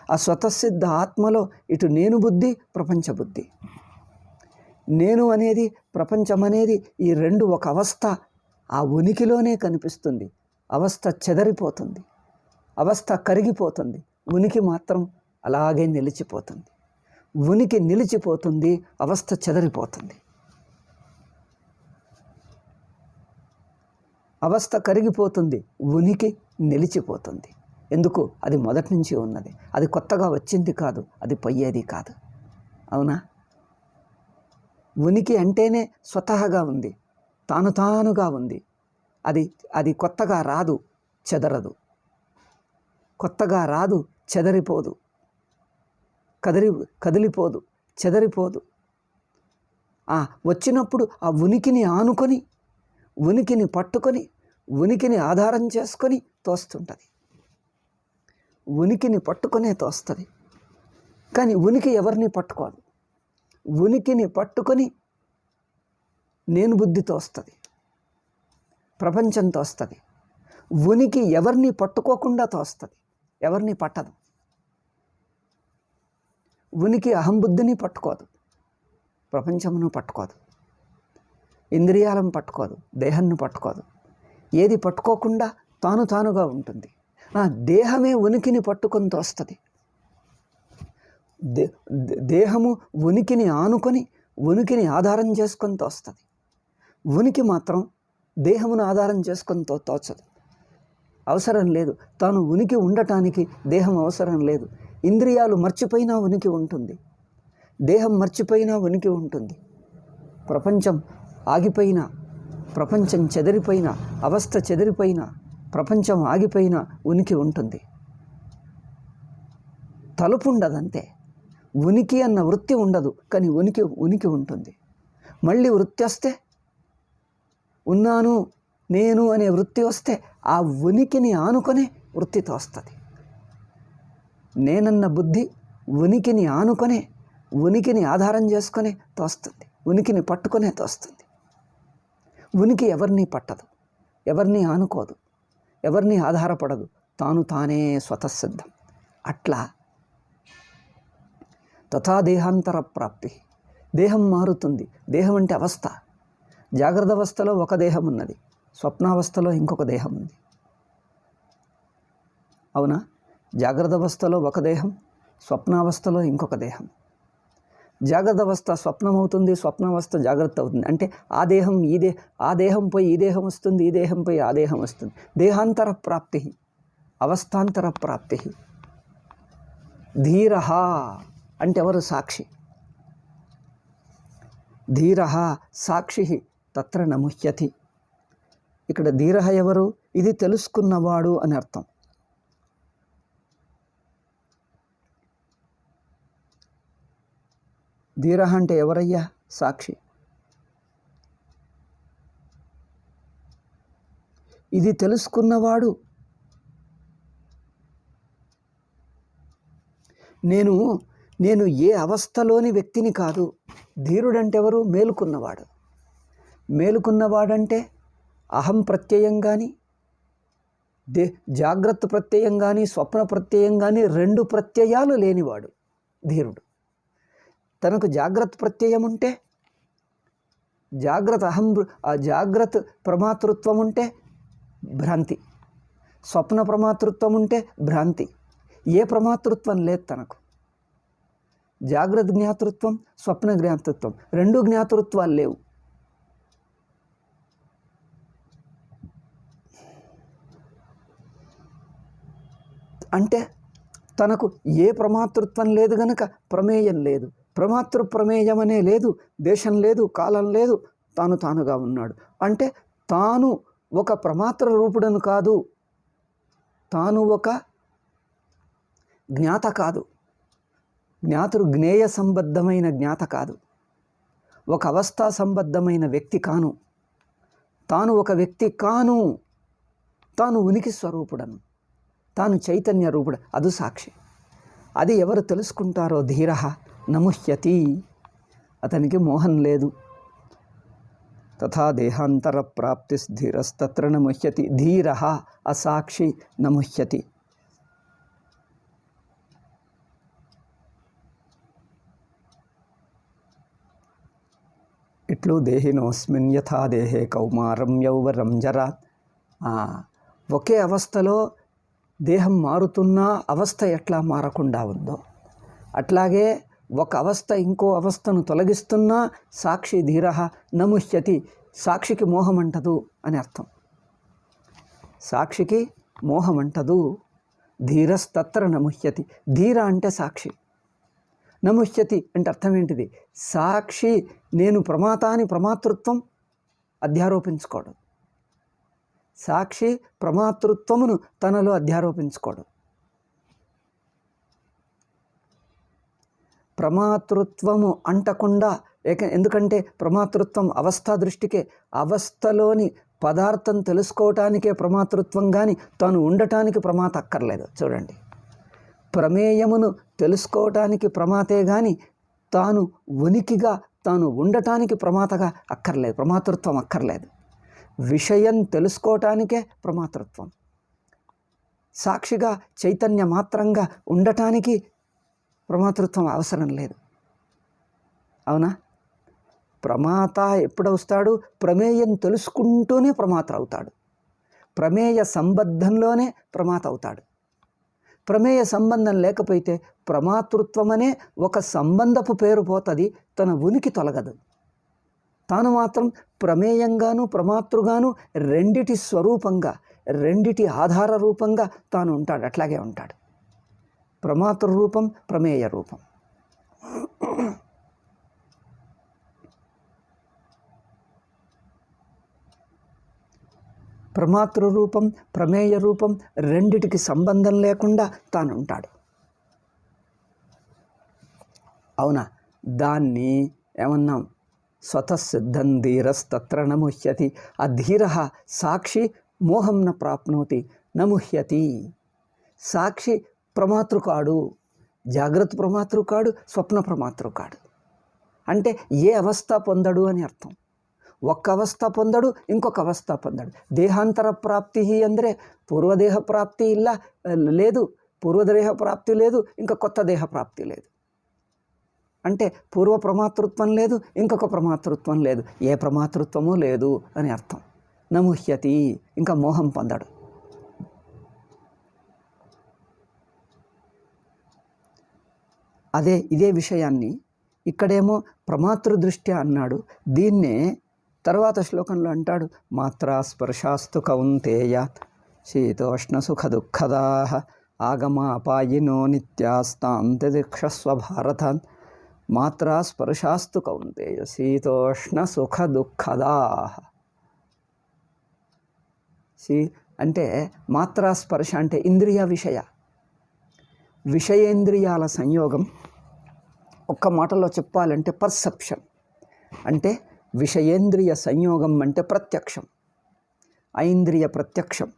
ఆ స్వతసిద్ధ ఆత్మలో ఇటు నేను బుద్ధి, ప్రపంచ బుద్ధి. నేను అనేది, ప్రపంచం అనేది, ఈ రెండు ఒక అవస్థ. ఆ ఉనికిలోనే కనిపిస్తుంది. అవస్థ చెదరిపోతుంది, అవస్థ కరిగిపోతుంది, ఉనికి మాత్రం అలాగే నిలిచిపోతుంది. ఉనికి నిలిచిపోతుంది, అవస్థ చెదరిపోతుంది. అవస్థ కరిగిపోతుంది, ఉనికి నిలిచిపోతుంది. ఎందుకు? అది మొదటి నుంచి ఉన్నది, అది కొత్తగా వచ్చింది కాదు, అది పోయేది కాదు. అవునా? ఉనికి అంటేనే స్వతహాగా ఉంది, తానుగా ఉంది. అది కొత్తగా రాదు, చెదరదు. కొత్తగా రాదు, చెదరిపోదు, కదిలిపోదు, చెదరిపోదు. వచ్చినప్పుడు ఆ ఉనికిని ఆనుకొని, ఉనికిని పట్టుకొని, ఉనికిని ఆధారం చేసుకొని తోస్తుంటుంది. ఉనికిని పట్టుకొనే తోస్తుంది. కానీ ఉనికి ఎవరిని పట్టుకోదు. ఉనికిని పట్టుకొని నేను బుద్ధి తోస్తుంది, ప్రపంచం తోస్తుంది. ఉనికి ఎవరిని పట్టుకోకుండా తోస్తుంది, ఎవరిని పట్టదు. ఉనికి అహంబుద్ధిని పట్టుకోదు, ప్రపంచమును పట్టుకోదు, ఇంద్రియాలను పట్టుకోదు, దేహాన్ని పట్టుకోదు. ఏది పట్టుకోకుండా తానుగా ఉంటుంది. దేహమే ఉనికిని పట్టుకొని తోస్తుంది. దేహము ఉనికిని ఆనుకొని, ఉనికిని ఆధారం చేసుకొని తోస్తుంది. ఉనికి మాత్రం దేహమును ఆధారం చేసుకొని తోచదు. అవసరం లేదు, తాను ఉనికి ఉండటానికి దేహం అవసరం లేదు. ఇంద్రియాలు మర్చిపోయినా ఉనికి ఉంటుంది, దేహం మర్చిపోయినా ఉనికి ఉంటుంది. ప్రపంచం ఆగిపోయినా, ప్రపంచం చెదిరిపోయినా, అవస్థ చెదిరిపోయినా, ప్రపంచం ఆగిపోయినా ఉనికి ఉంటుంది. తలుపు ఉండదు అంతే. ఉనికి అన్న వృత్తి ఉండదు, కానీ ఉనికి ఉంటుంది. మళ్ళీ వృత్తి వస్తే, ఉన్నాను నేను అనే వృత్తి వస్తే ఆ ఉనికిని ఆనుకొనే వృత్తితో వస్తుంది. నేనన్న బుద్ధి ఉనికిని ఆనుకొనే, ఉనికిని ఆధారం చేసుకునే తోస్తుంది, ఉనికిని పట్టుకునే తోస్తుంది. ఉనికి ఎవరిని పట్టదు, ఎవరిని ఆనుకోదు, ఎవరిని ఆధారపడదు, తానే స్వతసిద్ధం. అట్లా తథా దేహాంతర ప్రాప్తి. దేహం మారుతుంది. దేహం అంటే అవస్థ. జాగ్రత్త అవస్థలో ఒక దేహం ఉన్నది, స్వప్నావస్థలో ఇంకొక దేహం ఉంది. అవునా? జాగ్రత్త అవస్థలో ఒక దేహం, స్వప్నావస్థలో ఇంకొక దేహం. జాగ్రత్త అవస్థ స్వప్నమవుతుంది, స్వప్నావస్థ జాగ్రత్త అవుతుంది. అంటే ఆ దేహం పోయి ఈ దేహం వస్తుంది, ఈ దేహం పోయి ఆ దేహం వస్తుంది. దేహాంతర ప్రాప్తి, అవస్థాంతర ప్రాప్తి. ధీర అంటే ఎవరు? సాక్షి. ధీర సాక్షి తత్ర నముహ్యతి. ఇక్కడ ధీర ఎవరు? ఇది తెలుసుకున్నవాడు అని అర్థం. ధీర అంటే ఎవరయ్యా? సాక్షి. ఇది తెలుసుకున్నవాడు. నేను ఏ అవస్థలోని వ్యక్తిని కాదు. ధీరుడంటే ఎవరు? మేలుకున్నవాడు. మేలుకున్నవాడంటే అహం ప్రత్యయం కానీ, జాగ్రత్త ప్రత్యయం కానీ, స్వప్న ప్రత్యయం కానీ, రెండు ప్రత్యయాలు లేనివాడు ధీరుడు. తనకు జాగ్రత్త ప్రత్యయం ఉంటే, జాగ్రత్త ప్రమాతృత్వం ఉంటే భ్రాంతి, స్వప్న ప్రమాతృత్వం ఉంటే భ్రాంతి. ఏ ప్రమాతృత్వం లేదు తనకు. జాగ్రత్త జ్ఞాతృత్వం, స్వప్న జ్ఞాతృత్వం, రెండు జ్ఞాతృత్వాలు లేవు. అంటే తనకు ఏ ప్రమాతృత్వం లేదు గనక ప్రమేయం లేదు. ప్రమేయం అనే లేదు, దేశం లేదు, కాలం లేదు, తానుగా ఉన్నాడు. అంటే తాను ఒక ప్రమాత్ర రూపుడను కాదు, తాను ఒక జ్ఞాత కాదు, జ్ఞేయ సంబద్ధమైన జ్ఞాత కాదు, ఒక అవస్థా సంబద్ధమైన వ్యక్తి కాను, తాను ఒక వ్యక్తి కాను, తాను ఉనికి స్వరూపుడను, తాను చైతన్య రూపుడు. అది సాక్షి. అది ఎవరు తెలుసుకుంటారో ధీర నముహ్యతి, అతనికి మోహం లేదు. తథా దేహాంతర ప్రాప్తి ధీరస్తత్ర నముహ్యతి. ధీర అసాక్షి నముహ్యతి. ఇట్లు దేహినోస్మిన్ యథా దేహే కౌమారం యౌవరం జరా. ఒకే అవస్థలో దేహం మారుతున్నా అవస్థ ఎట్లా మారకుండా ఉందో, అట్లాగే ఒక అవస్థ ఇంకో అవస్థను తొలగిస్తున్నా సాక్షి ధీర నముహ్యతి. సాక్షికి మోహం అంటదు అని అర్థం. సాక్షికి మోహం అంటదు. ధీరస్తత్ర నముహ్యతి. ధీర అంటే సాక్షి. నముహ్యతి అంటే అర్థం ఏంటిది? సాక్షి నేను ప్రమాతాని ప్రమాతృత్వం అధ్యారోపించుకోడు. సాక్షి ప్రమాతృత్వమును తనలో అధ్యారోపించుకోడు. ప్రమాతృత్వము అంటకుండా, ఎందుకంటే ప్రమాతృత్వం అవస్థా దృష్టికే, అవస్థలోని పదార్థం తెలుసుకోవటానికే ప్రమాతృత్వం, కానీ తాను ఉండటానికి ప్రమాత అక్కర్లేదు. చూడండి, ప్రమేయమును తెలుసుకోవటానికి ప్రమాతే కానీ తాను ఉనికిగా తాను ఉండటానికి ప్రమాతగా అక్కర్లేదు, ప్రమాతృత్వం అక్కర్లేదు. విషయం తెలుసుకోవటానికే ప్రమాతృత్వం. సాక్షిగా చైతన్య మాత్రంగా ఉండటానికి ప్రమాతృత్వం అవసరం లేదు. అవునా? ప్రమాత ఎప్పుడవుతాడు? ప్రమేయం తెలుసుకుంటూనే ప్రమాత అవుతాడు. ప్రమేయ సంబద్ధంలోనే ప్రమాత అవుతాడు. ప్రమేయ సంబంధం లేకపోతే ప్రమాతృత్వం అనే ఒక సంబంధపు పేరు పోతుంది, తన ఉనికి తొలగదు. తాను మాత్రం ప్రమేయంగాను ప్రమాతృగాను రెండిటి స్వరూపంగా, రెండిటి ఆధార రూపంగా తాను ఉంటాడు. అట్లాగే ఉంటాడు. ప్రమాతృ రూపం, ప్రమేయ రూపం. ప్రమాతృ రూపం, ప్రమేయ రూపం రెండిటికి సంబంధం లేకుండా తాను ఉంటాడు. అవునా? దాన్ని ఏమన్నాం? స్వతసిద్ధం ధీరస్తత్ర నముహ్యతి. ఆ ధీర సాక్షి మోహం న ప్రాప్నోతి నముహ్యతి. సాక్షి ప్రమాతృకాడు, జాగ్రత్త ప్రమాతృకాడు, స్వప్న ప్రమాతృకాడు. అంటే ఏ అవస్థ పొందడు అని అర్థం. ఒక్క అవస్థ పొందడు, ఇంకొక అవస్థ పొందడు. దేహాంతర ప్రాప్తి ಅಂದರೆ పూర్వదేహ ప్రాప్తి లేదు, పూర్వదేహ ప్రాప్తి లేదు, ఇంకా కొత్త దేహ ప్రాప్తి లేదు. అంటే పూర్వ ప్రమాతృత్వం లేదు, ఇంకొక ప్రమాతృత్వం లేదు, ఏ ప్రమాతృత్వము లేదు అని అర్థం. నముహ్యతి, ఇంకా మోహం పొందడు. ఇదే విషయాన్ని ఇక్కడేమో ప్రమాతృదృష్ట్యా అన్నాడు. దీన్నే తర్వాత శ్లోకంలో అంటాడు, మాత్రా స్పర్శాస్తు కౌంతేయ శీతోష్ణ సుఖ దుఃఖదాః ఆగమాపాయినో నిత్యాస్తాంతిదిక్షస్వ భారతాన్. మాత్రా స్పర్శాస్తు కౌంతేయ శీతోష్ణ సుఖ దుఃఖదాః. అంటే మాత్రా స్పర్శ అంటే ఇంద్రియ విషయేంద్రియాల సంయోగం. ఒక్క మాటలో చెప్పాలంటే పర్సెప్షన్. అంటే విషయేంద్రియ సంయోగం అంటే ప్రత్యక్షం, ఐంద్రియ ప్రత్యక్షం.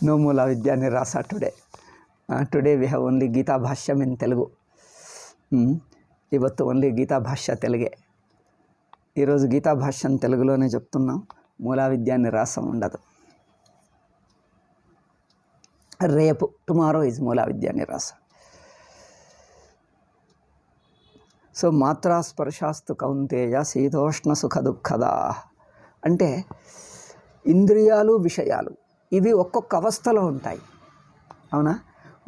నో మూల విద్యా నిరాశ today we have only Gita Bhashyam in Telugu. ಇವತ್ತು ఓన్లీ గీతా భాష్య తెలుగే. ఈరోజు గీతా భాష్యం తెలుగులోనే చెప్తున్నాం. మూలా విద్యా నిరాశం ఉండదు. రేపు టుమారో ఈజ్ మూలా విద్యా నిరాశ. సో మాత్రా స్పర్శాస్తు కౌంతేయ శీతోష్ణ సుఖ దుఃఖదా. అంటే ఇంద్రియాలు విషయాలు ఇవి ఒక్కొక్క అవస్థలో ఉంటాయి. అవునా?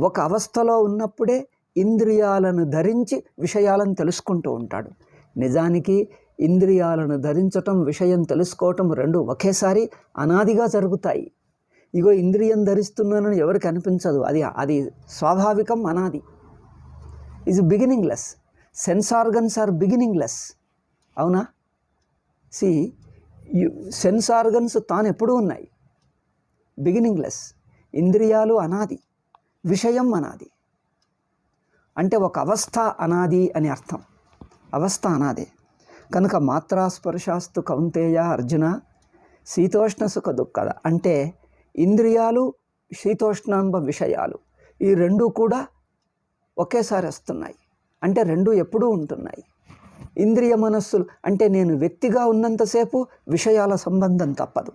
ఒక అవస్థలో ఉన్నప్పుడే ఇంద్రియాలను ధరించి విషయాలను తెలుసుకుంటూ ఉంటాడు. నిజానికి ఇంద్రియాలను ధరించటం, విషయం తెలుసుకోవటం రెండు ఒకేసారి అనాదిగా జరుగుతాయి. ఇగో ఇంద్రియం ధరిస్తున్నానని ఎవరికి అనిపించదు. అది స్వాభావికం, అనాది. Is beginningless. Sense organs are beginningless. అవునా? సెన్స్ ఆర్గన్స్ తాను ఎప్పుడూ ఉన్నాయి, బిగినింగ్లెస్. ఇంద్రియాలు అనాది, విషయం అనాది. అంటే ఒక అవస్థ అనాది అని అర్థం. అవస్థ అనాదే కనుక మాత్రా స్పర్శాస్తు కౌంతేయ అర్జున శీతోష్ణ సుఖ దుఃఖద. అంటే ఇంద్రియాలు, శీతోష్ణాంబ విషయాలు ఈ రెండూ కూడా ఒకేసారి వస్తున్నాయి. అంటే రెండు ఎప్పుడూ ఉంటున్నాయి. ఇంద్రియ మనస్సులు అంటే నేను వ్యక్తిగా ఉన్నంతసేపు విషయాల సంబంధం తప్పదు.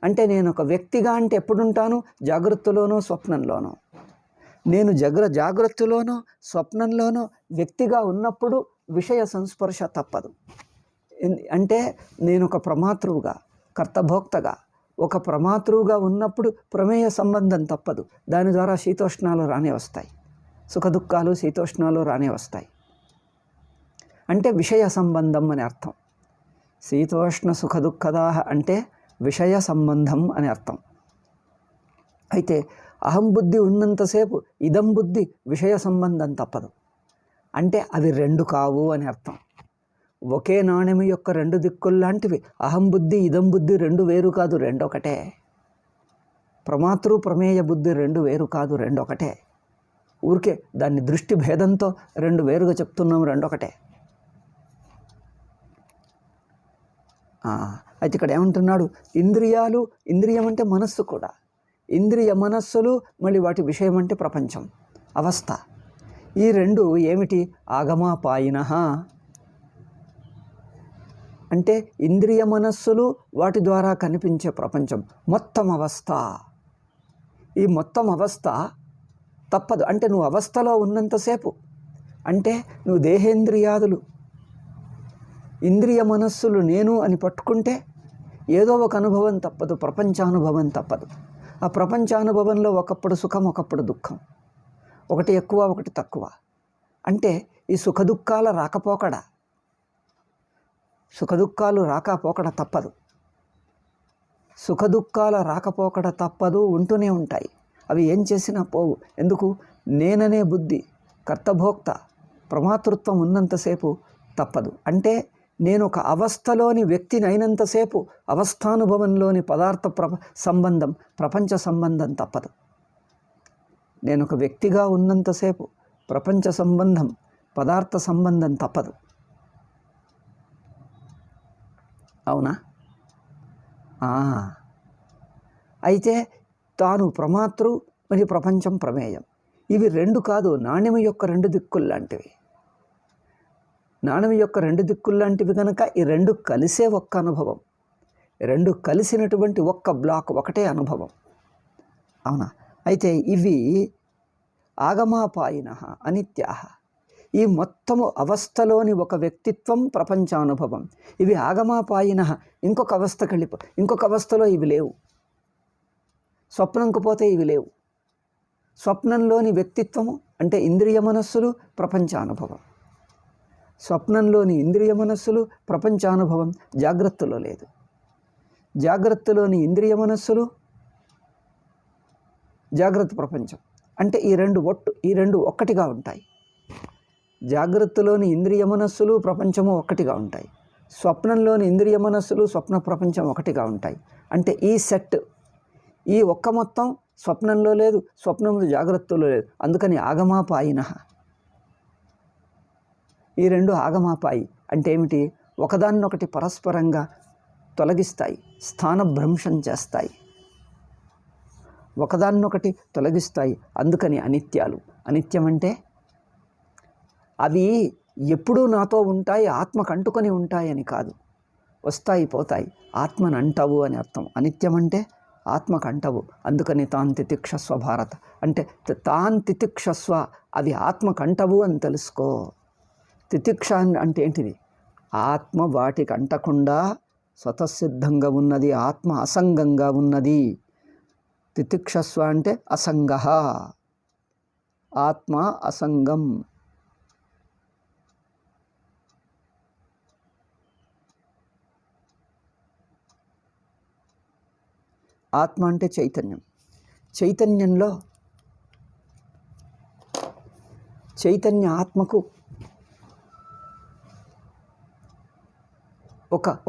అంటే నేను ఒక వ్యక్తిగా అంటే ఎప్పుడుంటాను? జాగ్రత్తలోనో స్వప్నంలోనో. నేను జాగ్రత్తలోనో స్వప్నంలోనో వ్యక్తిగా ఉన్నప్పుడు విషయ సంస్పర్శ తప్పదు. అంటే నేను ఒక ప్రమాతృవుగా, కర్తభోక్తగా, ఒక ప్రమాతృవుగా ఉన్నప్పుడు ప్రమేయ సంబంధం తప్పదు. దాని ద్వారా శీతోష్ణాలు రానే వస్తాయి, సుఖ దుఃఖాలు శీతోష్ణాలు రానే వస్తాయి. అంటే విషయ సంబంధం అని అర్థం. శీతోష్ణ సుఖ దుఃఖదా అంటే విషయ సంబంధం అని అర్థం. అయితే అహం బుద్ధి ఉన్నంతసేపు ఇదం బుద్ధి విషయ సంబంధం తప్పదు. అంటే అవి రెండు కావు అని అర్థం. ఒకే నాణెం యొక్క రెండు దిక్కుల్లాంటివి. అహం బుద్ధి ఇదం బుద్ధి రెండు వేరు కాదు, రెండొకటే. ప్రమాతృ ప్రమేయ బుద్ధి రెండు వేరు కాదు, రెండొకటే. ఊరికే దాన్ని దృష్టి భేదంతో రెండు వేరుగా చెప్తున్నాం, రెండొకటే. అయితే ఇక్కడ ఏమంటున్నాడు? ఇంద్రియాలు, ఇంద్రియం అంటే మనస్సు కూడా. ఇంద్రియ మనస్సులు మళ్ళీ వాటి విషయం అంటే ప్రపంచం, అవస్థ. ఈ రెండు ఏమిటి? ఆగమాపాయినః అంటే ఇంద్రియ మనస్సులు, వాటి ద్వారా కనిపించే ప్రపంచం మొత్తం అవస్థ. ఈ మొత్తం అవస్థ తప్పదు. అంటే నువ్వు అవస్థలో ఉన్నంతసేపు, అంటే నువ్వు దేహేంద్రియాదులు, ఇంద్రియ మనస్సులు నేను అని పట్టుకుంటే ఏదో ఒక అనుభవం తప్పదు, ప్రపంచానుభవం తప్పదు. ఆ ప్రపంచానుభవంలో ఒకప్పుడు సుఖం, ఒకప్పుడు దుఃఖం, ఒకటి ఎక్కువ ఒకటి తక్కువ. అంటే ఈ సుఖ దుఃఖాల రాకపోకడ, సుఖ దుఃఖాలు రాకపోకడ తప్పదు. సుఖ దుఃఖాల రాకపోకడ తప్పదు, ఉంటూనే ఉంటాయి. అవి ఏం చేసినా పోవు. ఎందుకు? నేననే బుద్ధి, కర్తభోక్త, ప్రమాతృత్వం ఉన్నంతసేపు తప్పదు. అంటే నేను ఒక అవస్థలోని వ్యక్తిని అయినంతసేపు అవస్థానుభవంలోని పదార్థ సంబంధం, ప్రపంచ సంబంధం తప్పదు. నేను ఒక వ్యక్తిగా ఉన్నంతసేపు ప్రపంచ సంబంధం, పదార్థ సంబంధం తప్పదు. అవునా? అయితే తాను ప్రమాతృ, మరి ప్రపంచం ప్రమేయం. ఇవి రెండు కాదు, నాణ్యం యొక్క రెండు దిక్కులు లాంటివి. నాణ్యం యొక్క రెండు దిక్కులు లాంటివి కనుక ఈ రెండు కలిసే ఒక్క అనుభవం, రెండు కలిసినటువంటి ఒక్క బ్లాక్, ఒకటే అనుభవం. అవునా? అయితే ఇవి ఆగమాపాయిన అనిత్యాః. ఈ మొత్తము అవస్థలోని ఒక వ్యక్తిత్వం, ప్రపంచానుభవం. ఇవి ఆగమాపాయిన. ఇంకొక అవస్థకి ఇంకొక అవస్థలో ఇవి లేవు. స్వప్నంకు పోతే ఇవి లేవు. స్వప్నంలోని వ్యక్తిత్వము అంటే ఇంద్రియ మనస్సులు, ప్రపంచానుభవం. స్వప్నంలోని ఇంద్రియ మనస్సులు, ప్రపంచానుభవం జాగ్రత్తలో లేదు. జాగ్రత్తలోని ఇంద్రియ మనస్సులు, జాగ్రత్త ప్రపంచం అంటే ఈ రెండు ఒక్కటిగా ఉంటాయి. జాగ్రత్తలోని ఇంద్రియ మనస్సులు, ప్రపంచము ఒక్కటిగా ఉంటాయి. స్వప్నంలోని ఇంద్రియ మనస్సులు, స్వప్న ప్రపంచం ఒకటిగా ఉంటాయి. అంటే ఈ సెట్, ఈ ఒక్క మొత్తం స్వప్నంలో లేదు, స్వప్నంలో జాగ్రత్తలో లేదు. అందుకని ఆగమాపాయిన. ఈ రెండు ఆగమాపాయి అంటే ఏమిటి? ఒకదాన్నొకటి పరస్పరంగా తొలగిస్తాయి, స్థానభ్రంశం చేస్తాయి, ఒకదాన్నొకటి తొలగిస్తాయి. అందుకని అనిత్యాలు. అనిత్యం అంటే అవి ఎప్పుడూ నాతో ఉంటాయి, ఆత్మకు అంటుకొని ఉంటాయని కాదు. వస్తాయి పోతాయి, ఆత్మను అంటవు అని అర్థం. అనిత్యం అంటే ఆత్మకు అంటవు. అందుకని తాన్ తితిక్షస్వ భారత అంటే తాన్ తితిక్షస్వ, అవి ఆత్మకు అంటవు అని తెలుసుకో. తితిక్ష అంటే ఏంటిది? ఆత్మ వాటికి అంటకుండా స్వతసిద్ధంగా ఉన్నది, ఆత్మ అసంగంగా ఉన్నది. తితిక్షస్వ అంటే అసంగ, ఆత్మ అసంగం. ఆత్మ అంటే చైతన్యం. చైతన్యంలో చైతన్య ఆత్మకు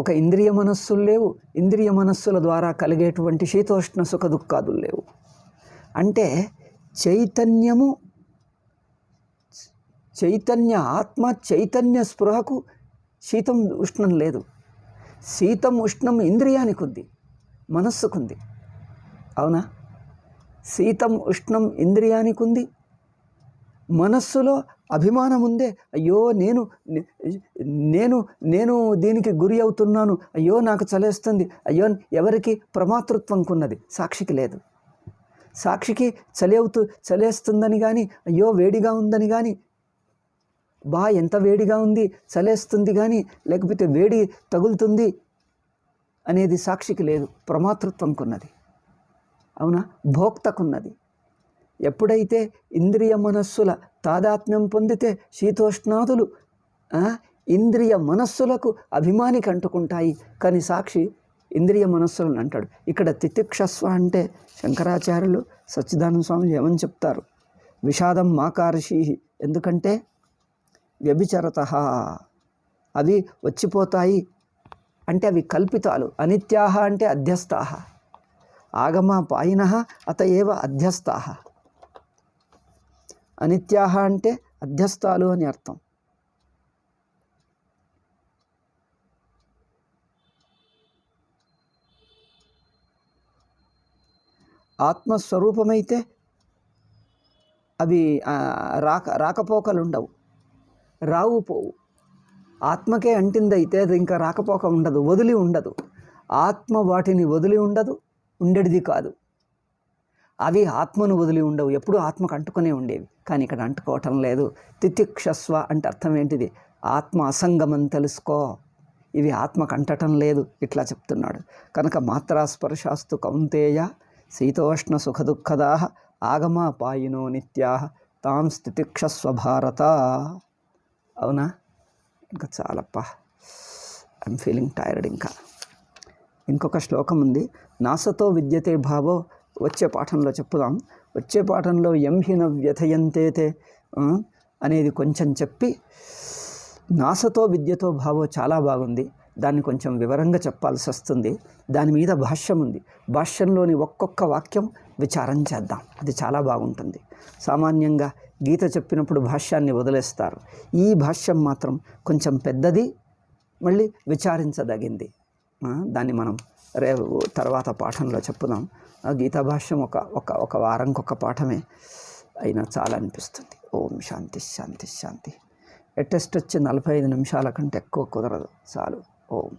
ఒక ఇంద్రియ మనస్సులు లేవు, ఇంద్రియ మనస్సుల ద్వారా కలిగేటువంటి శీతోష్ణ సుఖ దుఃఖాదులు లేవు. అంటే చైతన్య ఆత్మ, చైతన్య స్పృహకు శీతం ఉష్ణం లేదు. శీతం ఉష్ణం ఇంద్రియానికి ఉంది, మనస్సుకుంది. అవునా? శీతం ఉష్ణం ఇంద్రియానికి ఉంది, మనస్సులో అభిమానం ఉందే. అయ్యో నేను దీనికి గురి అవుతున్నాను, అయ్యో నాకు చలేస్తుంది, అయ్యో ఎవరికి? ప్రమాతృత్వంకున్నది, సాక్షికి లేదు. సాక్షికి చలేస్తుందని కానీ, అయ్యో వేడిగా ఉందని కానీ, ఎంత వేడిగా ఉంది, చలేస్తుంది కానీ, లేకపోతే వేడి తగులుతుంది అనేది సాక్షికి లేదు, ప్రమాతృత్వంకున్నది. అవునా? భోక్తకున్నది. ఎప్పుడైతే ఇంద్రియ మనస్సుల తాదాత్మ్యం పొందితే శీతోష్ణాదులు ఇంద్రియ మనస్సులకు అభిమానికి అంటుకుంటాయి, కానీ సాక్షి ఇంద్రియ మనస్సులను అంటాడు. ఇక్కడ తితిక్షస్వ అంటే శంకరాచార్యులు, సచ్చిదానంద స్వామి ఏమని చెప్తారు? విషాదం మాకార్షి. ఎందుకంటే వ్యభిచరత, అవి వచ్చిపోతాయి అంటే అవి కల్పితాలు. అనిత్యాహ అంటే అధ్యస్థాహ. ఆగమాపాయిన అత ఏవ అధ్యస్థాహ. అనిత్యాహ అంటే అధ్యస్థాలు అని అర్థం. ఆత్మస్వరూపమైతే అవి రాకపోకలు ఉండవు, రావు పోవు. ఆత్మకే అంటిందైతే అది ఇంకా రాకపోక ఉండదు, వదిలి ఉండదు. ఆత్మ వాటిని వదిలి ఉండదు, ఉండేది కాదు. అవి ఆత్మను వదిలి ఉండవు, ఎప్పుడూ ఆత్మకు అంటుకునే ఉండేవి. కానీ ఇక్కడ అంటుకోవటం లేదు. తితిక్షస్వ అంటే అర్థం ఏంటిది? ఆత్మ అసంగమని తెలుసుకో. ఇవి ఆత్మకు అంటటం లేదు, ఇట్లా చెప్తున్నాడు. కనుక మాత్రాస్పర్శాస్తు కౌంతేయ శీతోష్ణ సుఖ దుఃఖదా ఆగమాపాయినో నిత్యా తాం తితిక్షస్వ భారత. అవునా? ఇంకా చాలప్ప, ఐఎమ్ ఫీలింగ్ టైర్డ్. ఇంకొక శ్లోకం ఉంది, నాసతో విద్యతే భావో. వచ్చే పాఠంలో చెప్పుదాం. వచ్చే పాఠంలో ఎంహిన వ్యథయంతేతే అనేది కొంచెం చెప్పి నాసతో విద్యతో భావో చాలా బాగుంది. దాన్ని కొంచెం వివరంగా చెప్పాల్సి వస్తుంది. దాని మీద భాష్యం ఉంది. భాష్యంలోని ఒక్కొక్క వాక్యం విచారం చేద్దాం. అది చాలా బాగుంటుంది. సామాన్యంగా గీత చెప్పినప్పుడు భాష్యాన్ని వదిలేస్తారు. ఈ భాష్యం మాత్రం కొంచెం పెద్దది, మళ్ళీ విచారించదగింది. దాన్ని మనం తర్వాత పాఠంలో చెప్పుదాం. ఆ గీతా భాష్యం ఒక వారంకొక పాఠమే అయినా చాలా అనిపిస్తుంది. ఓం శాంతి శాంతి శాంతి. అటెస్ట్ వచ్చి 45 నిమిషాల కంటే ఎక్కువ కుదరదు. చాలు. ఓం.